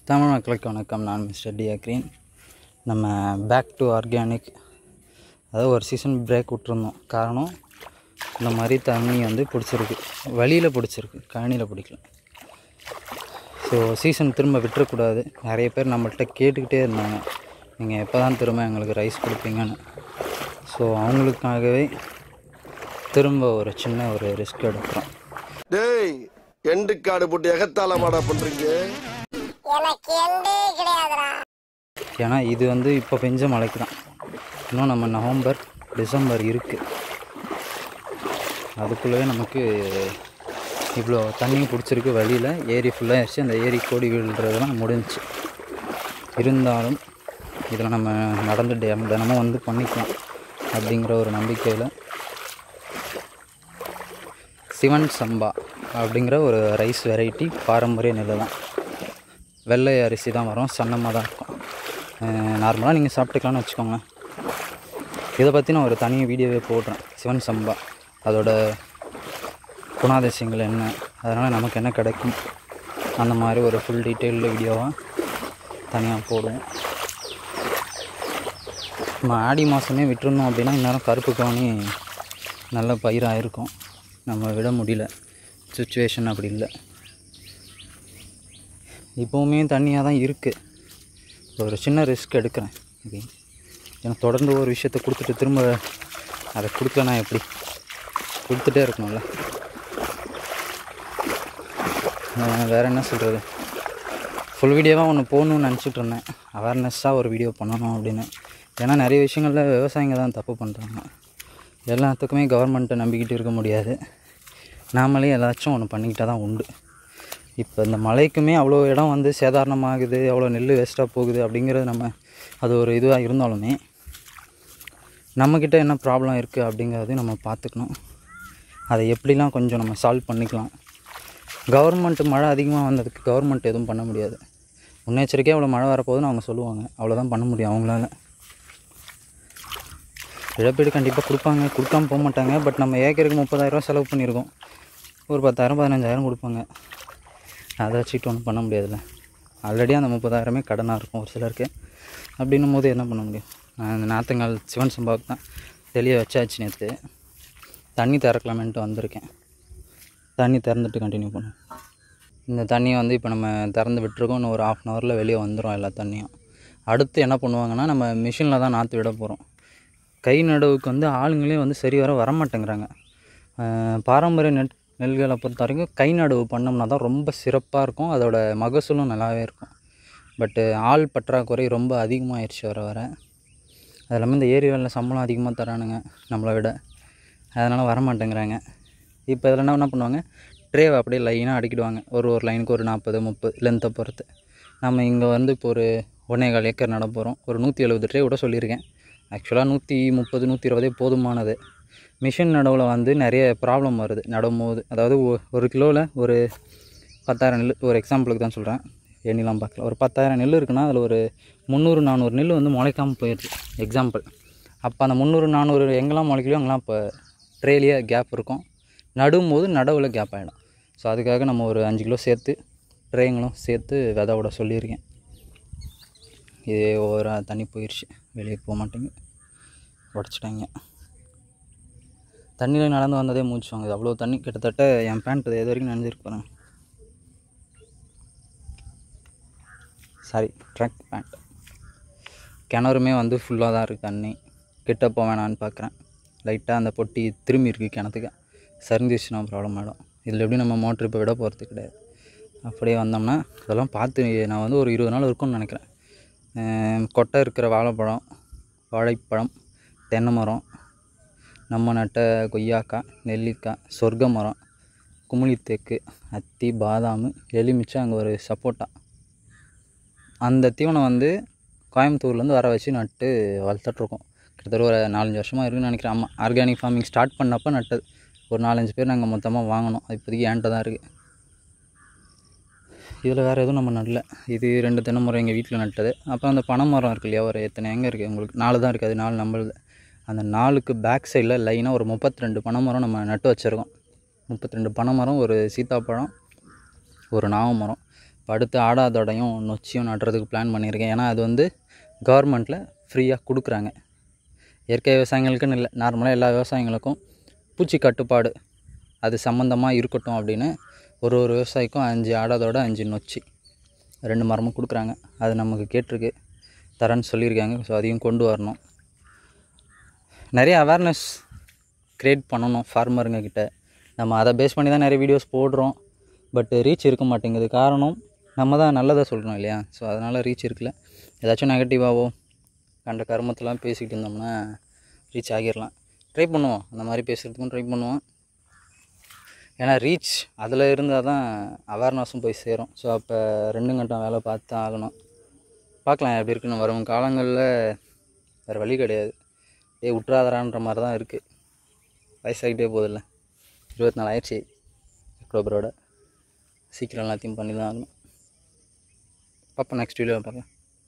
தமிழ் மக்களுக்கு வணக்கம். நான் மிஸ்டர் டி அக்ரீன். நம்ம பேக் டு ஆர்கானிக், அதாவது ஒரு சீசன் பிரேக் விட்டுருந்தோம். காரணம், இந்த மாதிரி தண்ணி வந்து பிடிச்சிருக்கு, வழியில் பிடிச்சிருக்கு, கழனியில் பிடிக்கல. ஸோ சீசன் திரும்ப விட்டுறக்கூடாது. நிறைய பேர் நம்மள்கிட்ட கேட்டுக்கிட்டே இருந்தாங்க, நீங்கள் எப்போ தான் திரும்ப எங்களுக்கு ரைஸ் கொடுப்பீங்கன்னு. ஸோ அவங்களுக்காகவே திரும்ப ஒரு சின்ன ரிஸ்க் எடுக்கிறோம். டேய், எண்டு காடு போட்டு எகத்தால மாடா பண்ணுறீங்க. ஏன்னா இது வந்து இப்போ பெஞ்ச மழைக்கு தான். இன்னும் நம்ம நவம்பர் டிசம்பர் இருக்குது, அதுக்குள்ளவே நமக்கு இவ்வளோ தண்ணி பிடிச்சிருக்கு. வழியில் ஏரி ஃபுல்லாக ஆயிடுச்சு. அந்த ஏரி கோடி விழுறதுலாம் முடிஞ்சிச்சு. இருந்தாலும் இதில் நம்ம நடந்து தினமும் வந்து பண்ணிக்கலாம் அப்படிங்கிற ஒரு நம்பிக்கையில் சிவன் சம்பா அப்படிங்கிற ஒரு ரைஸ் வெரைட்டி, பாரம்பரிய நெல் தான். வெள்ளை அரிசி தான் வரும், சன்னமாக தான் இருக்கும். நார்மலாக நீங்கள் சாப்பிட்டுக்கலான்னு வச்சுக்கோங்க. இதை பற்றி நான் ஒரு தனி வீடியோவே போடுறேன், சிவன் சம்பா, அதோட குணாதிசயங்கள் என்ன, அதனால் நமக்கு என்ன கிடைக்கும், அந்த மாதிரி ஒரு ஃபுல் டீட்டெயில்டு வீடியோவாக தனியாக போடுவோம். நம்ம ஆடி மாதமே விட்டுருந்தோம் அப்படின்னா இந்நேரம் கருப்பு கவனி நல்ல பயிராக இருக்கும். நம்ம விட முடியல, சுச்சுவேஷன் அப்படி இல்லை. இப்போவுமே தண்ணியாக தான் இருக்குது. ஒரு சின்ன ரிஸ்க் எடுக்கிறேன். ஏன்னா தொடர்ந்து ஒரு விஷயத்தை கொடுத்துட்டு திரும்ப அதை கொடுக்கலனா எப்படி, கொடுத்துட்டே இருக்கணும்ல. வேறு என்ன சொல்கிறது, ஃபுல் வீடியோவாக ஒன்று போகணுன்னு நினச்சிட்டு இருந்தேன். அவேர்னஸ்ஸாக ஒரு வீடியோ பண்ணணும் அப்படின்னு. ஏன்னா நிறைய விஷயங்களில் விவசாயிங்க தான் தப்பு பண்ணுறாங்க. எல்லாத்துக்குமே கவர்மெண்ட்டை நம்பிக்கிட்டு இருக்க முடியாது. நாமளே ஏதாச்சும் ஒன்று பண்ணிக்கிட்டால் தான் உண்டு. இப்போ இந்த மழைக்குமே அவ்வளோ இடம் வந்து சேதாரணமாகுது, அவ்வளோ நெல் வேஸ்ட்டாக போகுது அப்படிங்கிறது நம்ம அது ஒரு இதுவாக இருந்தாலுமே நம்மக்கிட்ட என்ன ப்ராப்ளம் இருக்குது அப்படிங்கிறது நம்ம பார்த்துக்கணும். அதை எப்படிலாம் கொஞ்சம் நம்ம சால்வ் பண்ணிக்கலாம். கவர்மெண்ட்டு மழை அதிகமாக வந்ததுக்கு கவர்மெண்ட் எதுவும் பண்ண முடியாது. முன்னெச்சரிக்கையாக அவ்வளோ மழை வரப்போகுதுன்னு அவங்க சொல்லுவாங்க, அவ்வளோதான் பண்ண முடியும் அவங்களால. இழப்பீடு கண்டிப்பாக கொடுப்பாங்க, கொடுக்காமல் போக மாட்டாங்க. பட் நம்ம ஏக்கருக்கு 30,000 செலவு பண்ணியிருக்கோம், ஒரு 10,000 15,000 கொடுப்பாங்க. அதை வச்சுக்கிட்டு ஒன்றும் பண்ண முடியாதுல்ல. ஆல்ரெடி அந்த 30,000 கடனாக இருக்கும் ஒரு சிலருக்கு. அப்படின்னும் போது என்ன பண்ண முடியும். அந்த நாற்றுங்கால் சிவன் சம்பாவுக்கு தான் தெளிய வச்சாச்சு. நேற்று தண்ணி திறக்கலாமேன்ட்டு வந்திருக்கேன். தண்ணி திறந்துட்டு கண்டினியூ பண்ணுவோம். இந்த தண்ணியை வந்து இப்போ நம்ம திறந்து விட்டுருக்கோம். இன்னும் ஒரு 1/2 hourல வெளியே வந்துடும் எல்லா தண்ணியும். அடுத்து என்ன பண்ணுவாங்கன்னா, நம்ம மிஷினில் தான் நாற்று விட போகிறோம். கை நடவுக்கு வந்து ஆளுங்களே வந்து சரி வரமாட்டேங்கிறாங்க. பாரம்பரிய நெல்களை பொறுத்த வரைக்கும் கை நடவு பண்ணோம்னா தான் ரொம்ப சிறப்பாக இருக்கும், அதோட மகசூலும் நல்லாவே இருக்கும். பட்டு ஆள் பற்றாக்குறை ரொம்ப அதிகமாகிடுச்சு வர. அது இல்லாமல் இந்த ஏரியாவில் சம்பளம் அதிகமாக தரானுங்க நம்மளை விட, அதனால் வரமாட்டேங்கிறாங்க. இப்போ இதில் என்ன பண்ணுவாங்க, ட்ரேவை அப்படியே லைனாக அடிக்கிடுவாங்க. ஒரு லைனுக்கு ஒரு 40 30 லென்த்தை பொறுத்து. நம்ம இங்கே வந்து இப்போ ஒரு 1.25 ஏக்கர் நட போகிறோம். ஒரு 170 ட்ரே கூட சொல்லியிருக்கேன். ஆக்சுவலாக 130 120 போதுமானது. மிஷின் நடவில் வந்து நிறைய ப்ராப்ளம் வருது நடும்போது. அதாவது ஒரு கிலோவில் ஒரு 10,000 நெல், ஒரு எக்ஸாம்பிளுக்கு தான் சொல்கிறேன், எண்ணிலாம் பார்க்கல. ஒரு 10,000 நெல் இருக்குன்னா அதில் ஒரு 300 400 நெல் வந்து முளைக்காமல் போயிடுது, எக்ஸாம்பிள். அப்போ அந்த 300 400 எங்கெல்லாம் முளைக்கலையோ அங்கெல்லாம் இப்போ ட்ரேலியே கேப் இருக்கும். நடும்போது நடவில் கேப் ஆகிடும். ஸோ அதுக்காக நம்ம ஒரு 5 கிலோ சேர்த்து ட்ரேங்களும் சேர்த்து விதை விட சொல்லியிருக்கேன். இதே ஒரு தண்ணி போயிடுச்சு, வெளியே போக மாட்டேங்குது, உடச்சிட்டாங்க. தண்ணியில் நடந்து வந்ததே மூச்சு வாங்குது, அவ்வளோ தண்ணி. கிட்டத்தட்ட என் பேண்ட் இது வரைக்கும் நனைஞ்சிருப்பேன். Sorry, track pant. கிணறுமே வந்து ஃபுல்லாக தான் இருக்குது தண்ணி. கிட்ட போக வேணான்னு பார்க்குறேன். லைட்டாக அந்த பொட்டி திரும்பி இருக்குது கிணத்துக்கு, சரிஞ்சிச்சுன்னா ப்ராப்ளம் ஆகிடும். இதில் எப்படி நம்ம மோட்ரு இப்போ விட போகிறது கிடையாது. அப்படியே வந்தோம்னா இதெல்லாம் பார்த்து நான் வந்து ஒரு 20 நாள் இருக்கும்னு நினைக்கிறேன். கொட்டை இருக்கிற வாழைப்பழம், தென்னை மரம், நம்ம நட்ட கொய்யாக்காய், நெல்லிக்காய், சொர்க்க மரம், குமுளித்தேக்கு, அத்தி, பாதாம், எலுமிச்சை, அங்கே ஒரு சப்போட்டா. அந்த தீவனம் வந்து கோயம்புத்தூர்லேருந்து வர வச்சு நட்டு வளர்த்துட்ருக்கோம். கிட்டத்தட்ட ஒரு 4-5 வருஷமாக இருக்குதுன்னு நினைக்கிறேன். ஆமாம், ஆர்கானிக் ஃபார்மிங் ஸ்டார்ட் பண்ணப்போ நட்டது. ஒரு 4-5 பேர் நாங்கள் மொத்தமாக வாங்கினோம். அது இப்போதைக்கு ஏன்ட்ட தான் இருக்குது. இதில் வேறு எதுவும் நம்ம நடல. இது 2 தென்னை மரம் எங்கள் வீட்டில் நட்டது. அப்புறம் அந்த பனை மரம் இருக்கு இல்லையா, ஒரு எத்தனை எங்கே இருக்குது உங்களுக்கு, 4 தான் இருக்குது. அது 4 நம்மளுது. அந்த 4க்கு பேக் சைடில் லைனாக ஒரு 32 பனை மரம் நம்ம நட்டு வச்சுருக்கோம். 32 பனை மரம், ஒரு சீத்தாப்பழம், ஒரு நாவ மரம், இப்போ அடுத்து ஆடாதோடையும் நொச்சியும் நடுறதுக்கு பிளான் பண்ணியிருக்கேன். ஏன்னா அது வந்து கவர்மெண்ட்டில் ஃப்ரீயாக கொடுக்குறாங்க. இயற்கை விவசாயிகளுக்குன்னு இல்லை, நார்மலாக எல்லா விவசாயிகளுக்கும் பூச்சி கட்டுப்பாடு அது சம்மந்தமாக இருக்கட்டும் அப்படின்னு ஒரு விவசாயிக்கும் 5 ஆடாதோட 5 நொச்சி 2 மரமும் கொடுக்குறாங்க. அது நமக்கு கேட்டிருக்கு, தரேன்னு சொல்லியிருக்காங்க. ஸோ அதையும் கொண்டு வரணும். நிறைய அவேர்னஸ் க்ரியேட் பண்ணணும் ஃபார்மருங்க கிட்ட. நம்ம அதை பேஸ் பண்ணி தான் நிறைய வீடியோஸ் போடுறோம். பட் ரீச் இருக்க மாட்டேங்குது. காரணம் நம்ம தான் நல்லதாக சொல்கிறோம் இல்லையா? ஸோ அதனால் ரீச் இருக்கல. ஏதாச்சும் நெகட்டிவாகவோ கண்ட கருமத்தெல்லாம் பேசிக்கிட்டு இருந்தோம்னா ரீச் ஆகிடலாம். ட்ரை பண்ணுவோம், அந்த மாதிரி பேசுகிறதுக்கும் ட்ரை பண்ணுவோம். ஏன்னா ரீச் அதில் இருந்தால் தான் அவேர்னஸும் போய் சேரும். ஸோ அப்போ 2 கட்டம் வேலை பார்த்து தான் ஆகணும். பார்க்கலாம் எப்படி இருக்குன்னு. வரும் காலங்களில் வேறு வழி கிடையாது. விட்றாதரான்ற மாதிரி தான் இருக்குது. வயசாகிட்டே போதில்ல, 24 ஆயிடுச்சு அக்டோபரோட. சீக்கிரம் எல்லாத்தையும் பண்ணி தான் ஆகணும். பார்ப்போம், நெக்ஸ்ட் வீடியோவில் பார்க்கலாம்.